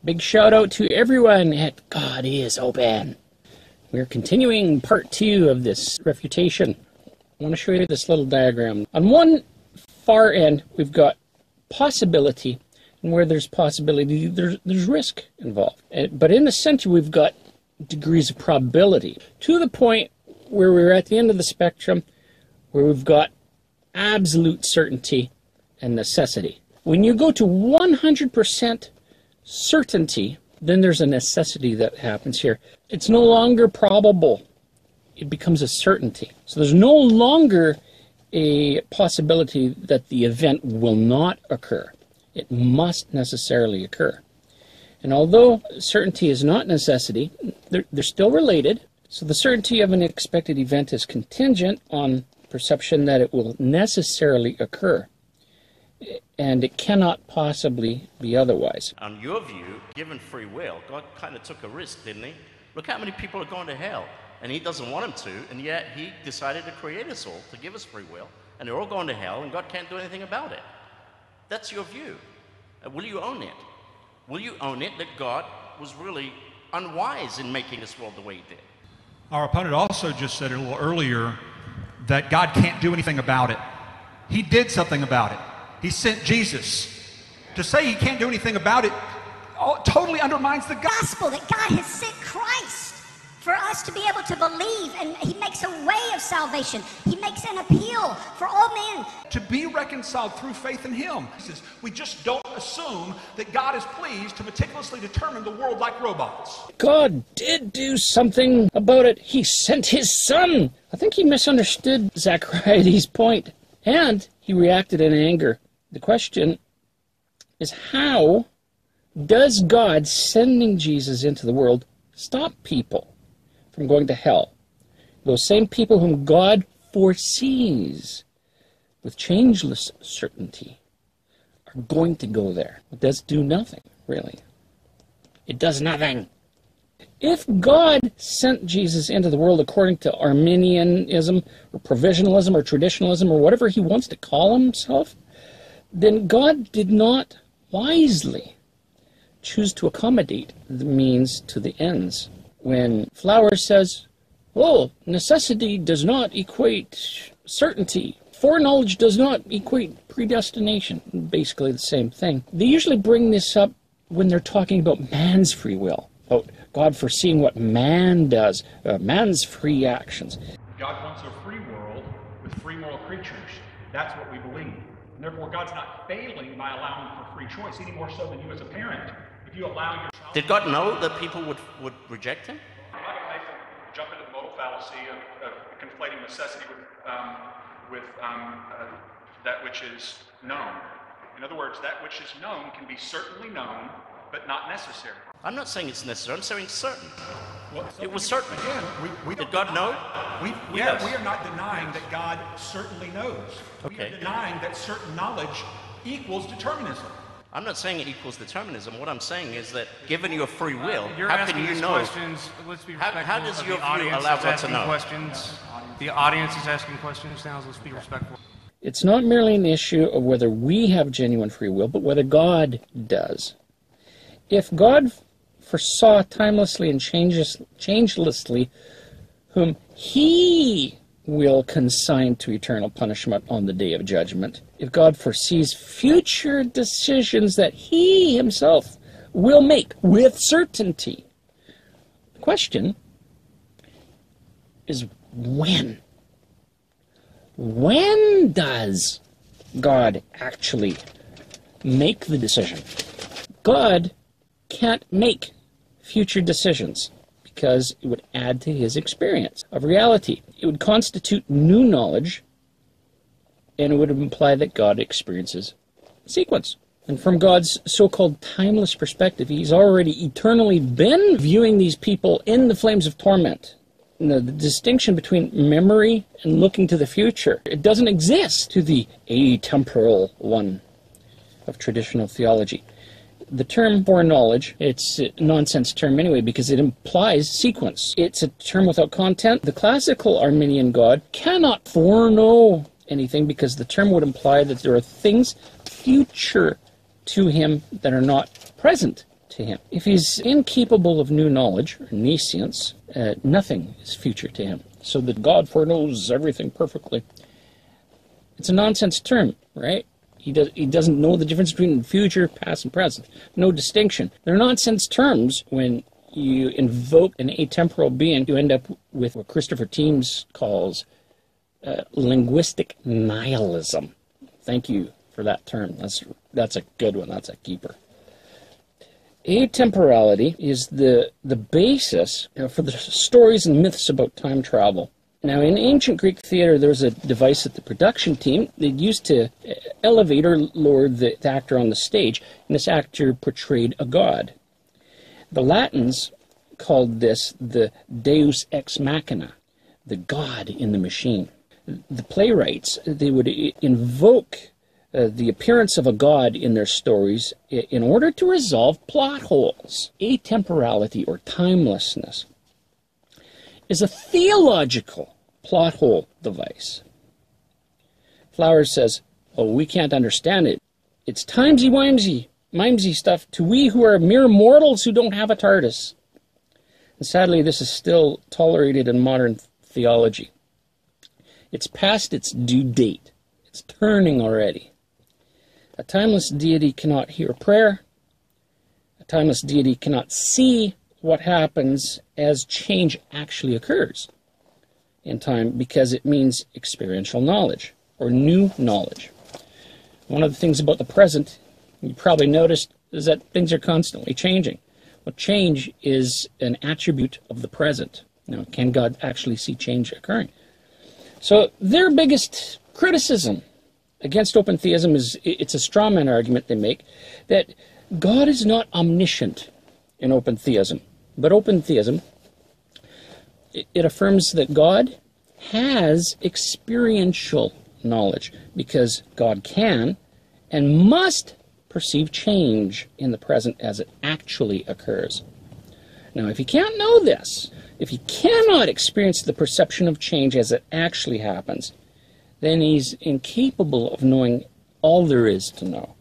Big shout out to everyone at God is Open. We're continuing part 2 of this refutation. I want to show you this little diagram. On one far end, we've got possibility, and where there's possibility, there's risk involved. But in the center, we've got degrees of probability, to the point where we're at the end of the spectrum, where we've got absolute certainty and necessity. When you go to 100% certainty, then there's a necessity that happens here. It's no longer probable. It becomes a certainty. So there's no longer a possibility that the event will not occur. It must necessarily occur. And although certainty is not necessity, they're still related. So the certainty of an expected event is contingent on perception that it will necessarily occur. And it cannot possibly be otherwise. On your view, given free will, God kind of took a risk, didn't he? Look how many people are going to hell, and he doesn't want them to, and yet he decided to create us all, to give us free will, and they're all going to hell, and God can't do anything about it. That's your view. Will you own it? Will you own it that God was really unwise in making this world the way he did? Our opponent also just said a little earlier that God can't do anything about it. He did something about it. He sent Jesus. To say he can't do anything about it totally undermines the gospel, that God has sent Christ for us to be able to believe, and he makes a way of salvation. He makes an appeal for all men to be reconciled through faith in him. He says, we just don't assume that God is pleased to meticulously determine the world like robots. God did do something about it. He sent his son. I think he misunderstood Zachariades' point, and he reacted in anger. The question is, how does God sending Jesus into the world stop people from going to hell? Those same people whom God foresees with changeless certainty are going to go there. It does do nothing, really. It does nothing. If God sent Jesus into the world according to Arminianism or provisionalism or traditionalism or whatever he wants to call himself, then God did not wisely choose to accommodate the means to the ends. When Flowers says, oh, necessity does not equate certainty, foreknowledge does not equate predestination, basically the same thing. They usually bring this up when they're talking about man's free will, about God foreseeing what man does, man's free actions. God wants a free world with free moral creatures. That's what we believe. And therefore, God's not failing by allowing for free choice any more so than you as a parent. If you allow your child... Did God know that people would reject him? I'm not going to jump into the modal fallacy of conflating necessity with that which is known. In other words, that which is known can be certainly known, but not necessary. I'm not saying it's necessary. I'm saying certain. Well, so it was certain. Again, we did God know? We are not denying that God certainly knows. Okay. We are denying that certain knowledge equals determinism. I'm not saying it equals determinism. What I'm saying is that given your free will, You're how can you know? Questions. Let's be respectful. How does your view audience allow is God to know? Questions. The audience is asking questions now, so let's be respectful. It's not merely an issue of whether we have genuine free will, but whether God does. If God foresaw timelessly and changelessly whom he will consign to eternal punishment on the day of judgment, if God foresees future decisions that he himself will make with certainty, the question is when? When does God actually make the decision? God can't make future decisions because it would add to his experience of reality. It would constitute new knowledge, and it would imply that God experiences sequence. And from God's so-called timeless perspective, he's already eternally been viewing these people in the flames of torment. The distinction between memory and looking to the future, it doesn't exist to the atemporal one of traditional theology. The term foreknowledge, it's a nonsense term anyway because it implies sequence. It's a term without content. The classical Arminian God cannot foreknow anything because the term would imply that there are things future to him that are not present to him. If he's incapable of new knowledge, or nescience, nothing is future to him. So that God foreknows everything perfectly. It's a nonsense term, right? He doesn't know the difference between future, past, and present. No distinction. They're nonsense terms. When you invoke an atemporal being, you end up with what Christopher Teams calls linguistic nihilism. Thank you for that term. That's a good one. That's a keeper. Atemporality is the basis for the stories and myths about time travel. Now, in ancient Greek theater, there was a device that the production team, they'd used to elevate or lower the actor on the stage, and this actor portrayed a god. The Latins called this the deus ex machina, the god in the machine. The playwrights, they would invoke the appearance of a god in their stories in order to resolve plot holes. Atemporality, or timelessness, is a theological plot hole device. Flowers says, oh, we can't understand it. It's timesy-wimesy stuff to we who are mere mortals who don't have a TARDIS. And sadly, this is still tolerated in modern theology. It's past its due date. It's turning already. A timeless deity cannot hear prayer. A timeless deity cannot see what happens as change actually occurs in time, because it means experiential knowledge or new knowledge. One of the things about the present, you probably noticed, is that things are constantly changing. Well, change is an attribute of the present. Now, can God actually see change occurring? So their biggest criticism against open theism is, it's a straw man argument they make, that God is not omniscient in open theism. But open theism, it affirms that God has experiential knowledge, because God can and must perceive change in the present as it actually occurs. Now, if he can't know this, if he cannot experience the perception of change as it actually happens, then he's incapable of knowing all there is to know.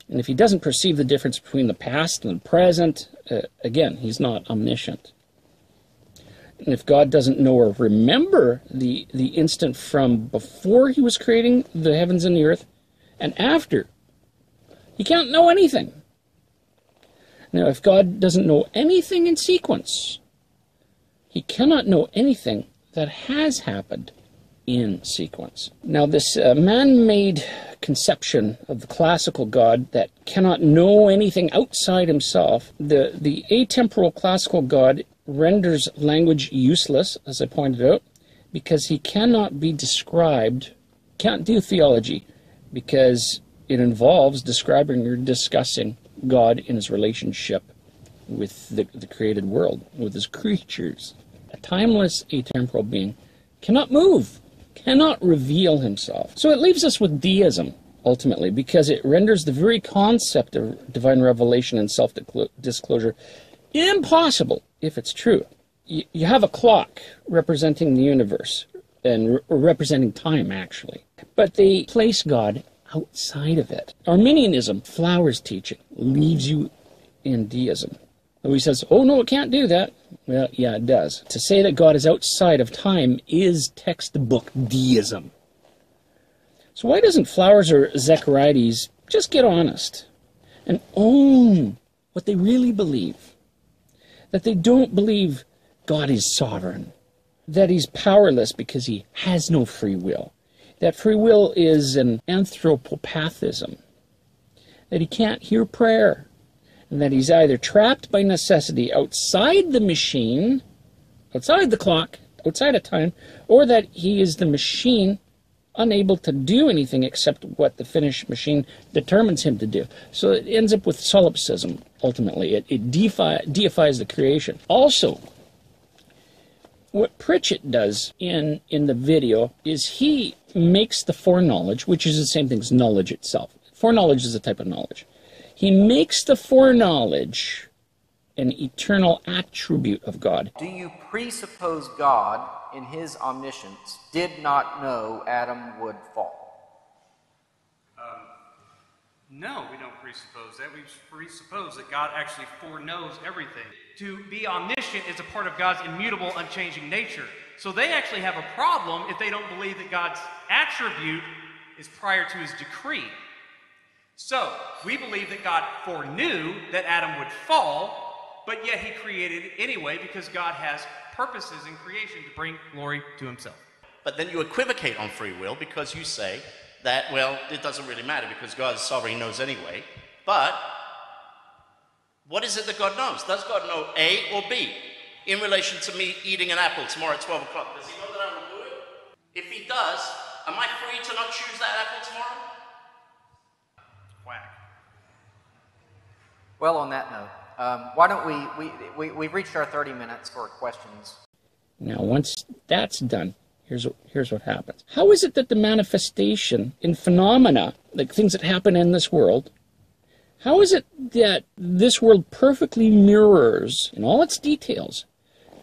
And if he doesn't perceive the difference between the past and the present, again, he's not omniscient. And if God doesn't know or remember the instant from before he was creating the heavens and the earth and after, he can't know anything. Now, if God doesn't know anything in sequence, he cannot know anything that has happened in sequence. Now, this man-made conception of the classical God that cannot know anything outside himself, the atemporal classical God renders language useless, as I pointed out, because he cannot be described, can't do theology, because it involves describing or discussing God in his relationship with the created world, with his creatures. A timeless atemporal being cannot move, cannot reveal himself. So it leaves us with deism, ultimately, because it renders the very concept of divine revelation and self-disclosure impossible if it's true. You have a clock representing the universe, and representing time, actually. But they place God outside of it. Arminianism, Flowers' teaching, leaves you in deism. So he says, oh no, it can't do that. Well, yeah, it does. To say that God is outside of time is textbook deism. So why doesn't Flowers or Zachariades just get honest and own what they really believe? That they don't believe God is sovereign, that he's powerless because he has no free will, that free will is an anthropopathism, that he can't hear prayer, and that he's either trapped by necessity outside the machine, outside the clock, outside of time, or that he is the machine unable to do anything except what the finished machine determines him to do. So it ends up with solipsism, ultimately. It deifies the creation. Also, what Pritchett does in the video is he makes the foreknowledge, which is the same thing as knowledge itself. Foreknowledge is a type of knowledge. He makes the foreknowledge an eternal attribute of God. Do you presuppose God, in his omniscience, did not know Adam would fall? No, we don't presuppose that. We presuppose that God actually foreknows everything. To be omniscient is a part of God's immutable, unchanging nature. So they actually have a problem if they don't believe that God's attribute is prior to his decree. So, we believe that God foreknew that Adam would fall, but yet he created it anyway because God has purposes in creation to bring glory to himself. But then you equivocate on free will because you say that, well, it doesn't really matter because God is sovereign, he knows anyway. But what is it that God knows? Does God know A or B? In relation to me eating an apple tomorrow at 12 o'clock, does he know that I will do it? If he does, am I free to not choose that apple tomorrow? Whack. Well, on that note, why don't we've reached our 30 minutes for questions. Now, once that's done, here's what happens. How is it that the manifestation in phenomena, like things that happen in this world, how is it that this world perfectly mirrors, in all its details,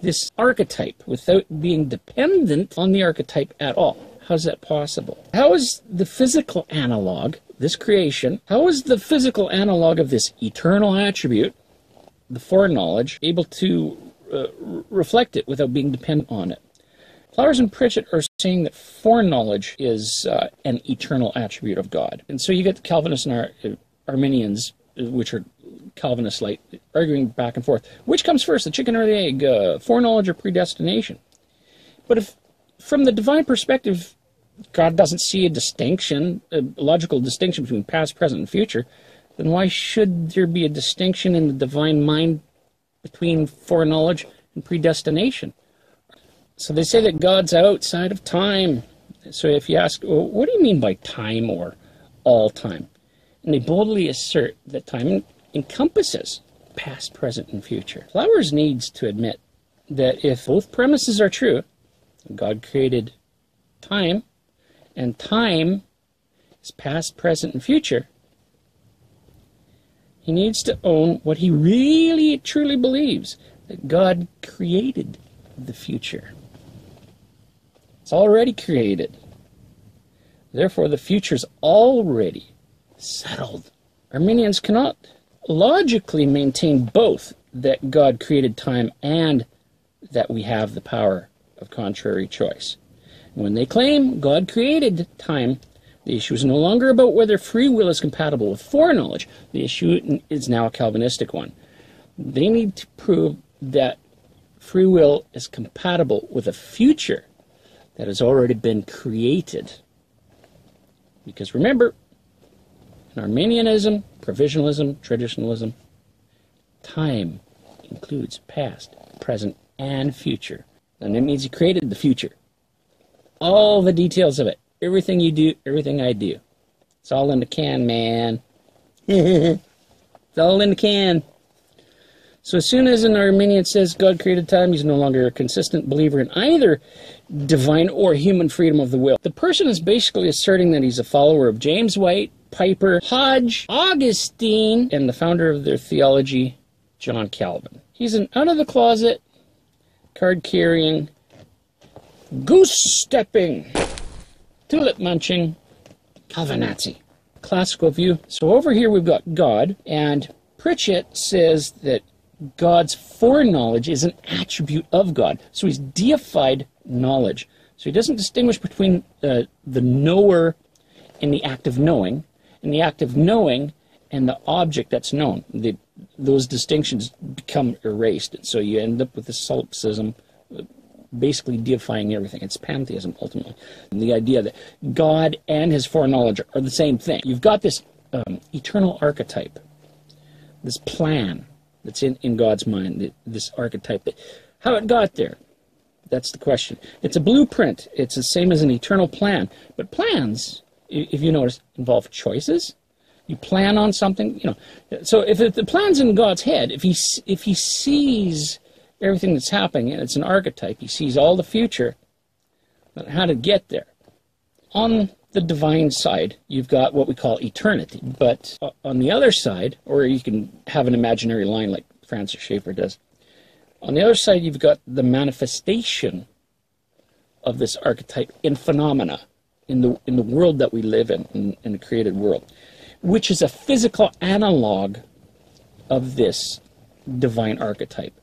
this archetype without being dependent on the archetype at all? How is that possible? How is the physical analog, this creation, how is the physical analog of this eternal attribute, the foreknowledge, able to reflect it without being dependent on it? Flowers and Pritchett are saying that foreknowledge is an eternal attribute of God. And so you get the Calvinists and Arminians, which are Calvinist-like, arguing back and forth. Which comes first, the chicken or the egg, foreknowledge or predestination? But if, from the divine perspective, God doesn't see a distinction, a logical distinction between past, present, and future, then why should there be a distinction in the divine mind between foreknowledge and predestination? So they say that God's outside of time. So if you ask, well, what do you mean by time or all time? And they boldly assert that time encompasses past, present, and future. Flowers needs to admit that if both premises are true, God created time, and time is past, present, and future, he needs to own what he really, truly believes, that God created the future. It's already created. Therefore, the future's already settled. Arminians cannot logically maintain both that God created time and that we have the power of contrary choice. When they claim God created time, the issue is no longer about whether free will is compatible with foreknowledge. The issue is now a Calvinistic one. They need to prove that free will is compatible with a future that has already been created. Because remember, in Arminianism, provisionalism, traditionalism, time includes past, present, and future. And that means he created the future. All the details of it. Everything you do, everything I do. It's all in the can, man. It's all in the can. So as soon as an Arminian says God created time, he's no longer a consistent believer in either divine or human freedom of the will. The person is basically asserting that he's a follower of James White, Piper, Hodge, Augustine, and the founder of their theology, John Calvin. He's an out-of-the-closet, card-carrying, goose-stepping, tulip-munching Calvinazi. Classical view. So over here we've got God, and Pritchett says that God's foreknowledge is an attribute of God. So he's deified knowledge. So he doesn't distinguish between the knower and the act of knowing, and the act of knowing and the object that's known. Those distinctions become erased. And so you end up with this solipsism, basically deifying everything. It's pantheism, ultimately. And the idea that God and his foreknowledge are the same thing. You've got this eternal archetype, this plan that's in God's mind, this archetype. How it got there, that's the question. It's a blueprint. It's the same as an eternal plan. But plans, if you notice, involve choices. You plan on something, you know. So if the plan's in God's head, if he sees everything that's happening, and it's an archetype, he sees all the future, but how to get there. On the divine side, you've got what we call eternity. But on the other side, or you can have an imaginary line like Francis Schaeffer does, on the other side you've got the manifestation of this archetype in phenomena, in the world that we live in the created world. which is a physical analog of this divine archetype,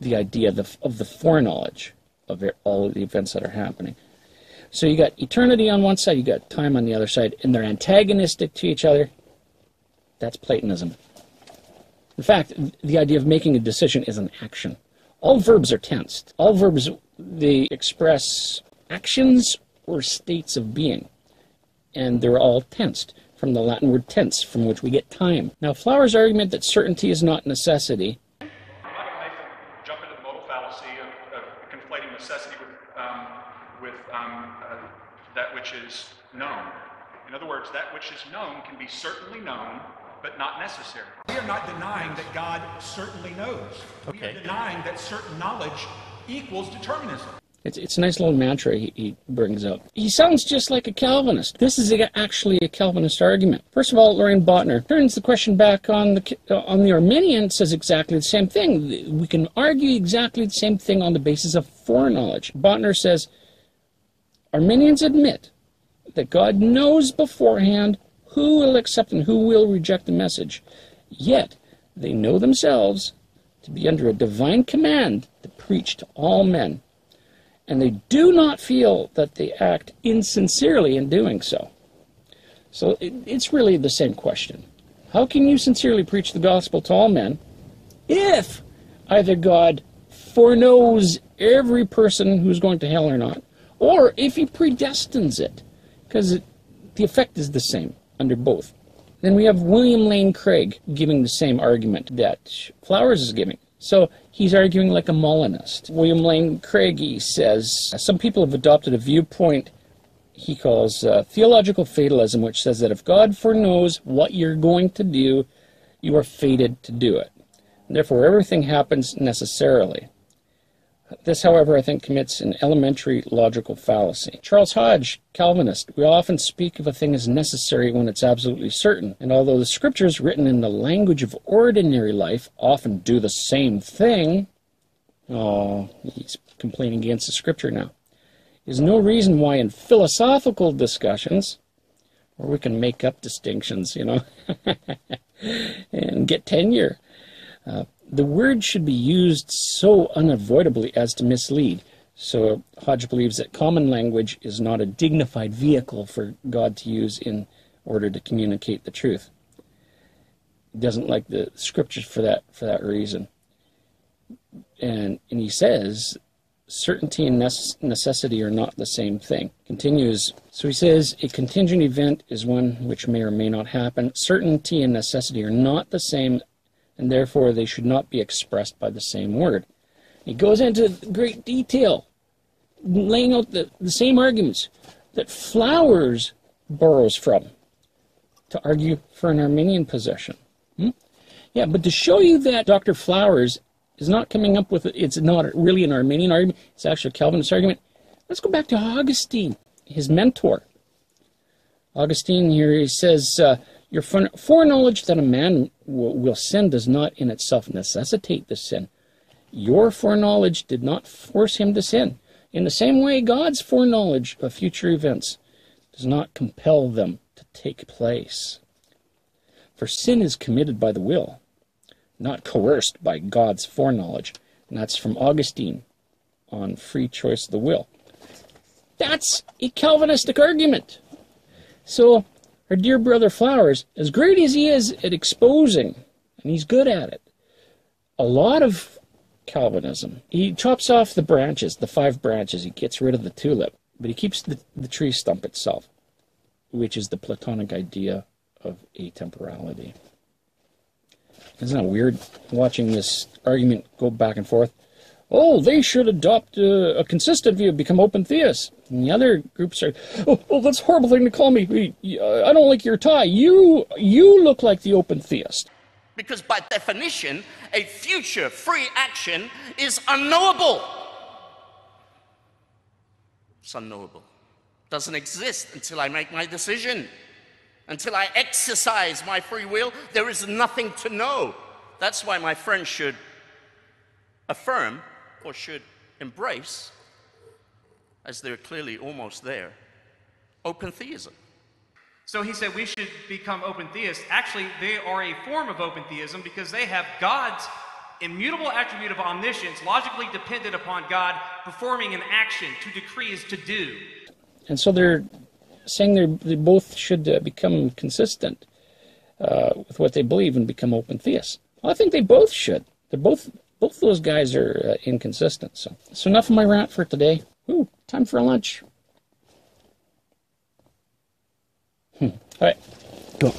the idea of the foreknowledge of all of the events that are happening. So you got eternity on one side, you got time on the other side, and they're antagonistic to each other. That's Platonism. In fact, the idea of making a decision is an action. All verbs are tensed. All verbs, they express actions or states of being. And they're all tensed, from the Latin word tense, from which we get time. Now, Flowers' argument that certainty is not necessity. I'm not going to make them jump into the modal fallacy of conflating necessity with that which is known. In other words, that which is known can be certainly known, but not necessary. We are not denying that God certainly knows. We Okay. are denying that certain knowledge equals determinism. It's a nice little mantra he brings up. He sounds just like a Calvinist. This is actually a Calvinist argument. First of all, Lorraine Botner turns the question back on the Arminian, says exactly the same thing. We can argue exactly the same thing on the basis of foreknowledge. Botner says, Arminians admit that God knows beforehand who will accept and who will reject the message. Yet, they know themselves to be under a divine command to preach to all men. And they do not feel that they act insincerely in doing so. So it's really the same question. How can you sincerely preach the gospel to all men if either God foreknows every person who's going to hell or not, or if he predestines it? Because the effect is the same under both. Then we have William Lane Craig giving the same argument that Flowers is giving. So he's arguing like a Molinist. William Lane Craig, he says, some people have adopted a viewpoint he calls theological fatalism, which says that if God foreknows what you're going to do, you are fated to do it. And therefore, everything happens necessarily. This, however, I think commits an elementary logical fallacy. Charles Hodge, Calvinist, we often speak of a thing as necessary when it's absolutely certain. And although the scriptures written in the language of ordinary life often do the same thing, he's complaining against the scripture now, is no reason why in philosophical discussions, where we can make up distinctions, and get tenure, the word should be used so unavoidably as to mislead. So Hodge believes that common language is not a dignified vehicle for God to use in order to communicate the truth. He doesn't like the scriptures for that reason. And he says, certainty and necessity are not the same thing. Continues, so he says, a contingent event is one which may or may not happen. Certainty and necessity are not the same, and therefore they should not be expressed by the same word. He goes into great detail, laying out the same arguments that Flowers borrows from to argue for an Arminian position. Yeah, but to show you that Dr. Flowers is not coming up with it's not really an Arminian argument, it's actually a Calvinist argument, let's go back to Augustine, his mentor. Augustine here, he says, your foreknowledge that a man will sin does not in itself necessitate the sin. Your foreknowledge did not force him to sin. In the same way, God's foreknowledge of future events does not compel them to take place. For sin is committed by the will, not coerced by God's foreknowledge. And that's from Augustine on free choice of the will. That's a Calvinistic argument. So, our dear brother Flowers, as great as he is at exposing, and he's good at it, a lot of Calvinism, he chops off the branches, the 5 branches, he gets rid of the tulip, but he keeps the tree stump itself, which is the Platonic idea of atemporality. Isn't it weird watching this argument go back and forth? Oh, they should adopt a consistent view, become open theists. And the other groups are, oh, that's a horrible thing to call me. I don't like your tie. You look like the open theist. Because by definition, a future free action is unknowable. It's unknowable. Doesn't exist until I make my decision. Until I exercise my free will, there is nothing to know. That's why my friends should affirm or should embrace, as they're clearly almost there, open theism. So he said we should become open theists. Actually, they are a form of open theism because they have God's immutable attribute of omniscience logically dependent upon God performing an action. To decree is to do. And so they're saying they both should become consistent with what they believe and become open theists. Well, I think they both should. They're both those guys are inconsistent. So enough of my rant for today. Ooh, time for lunch. All right, go.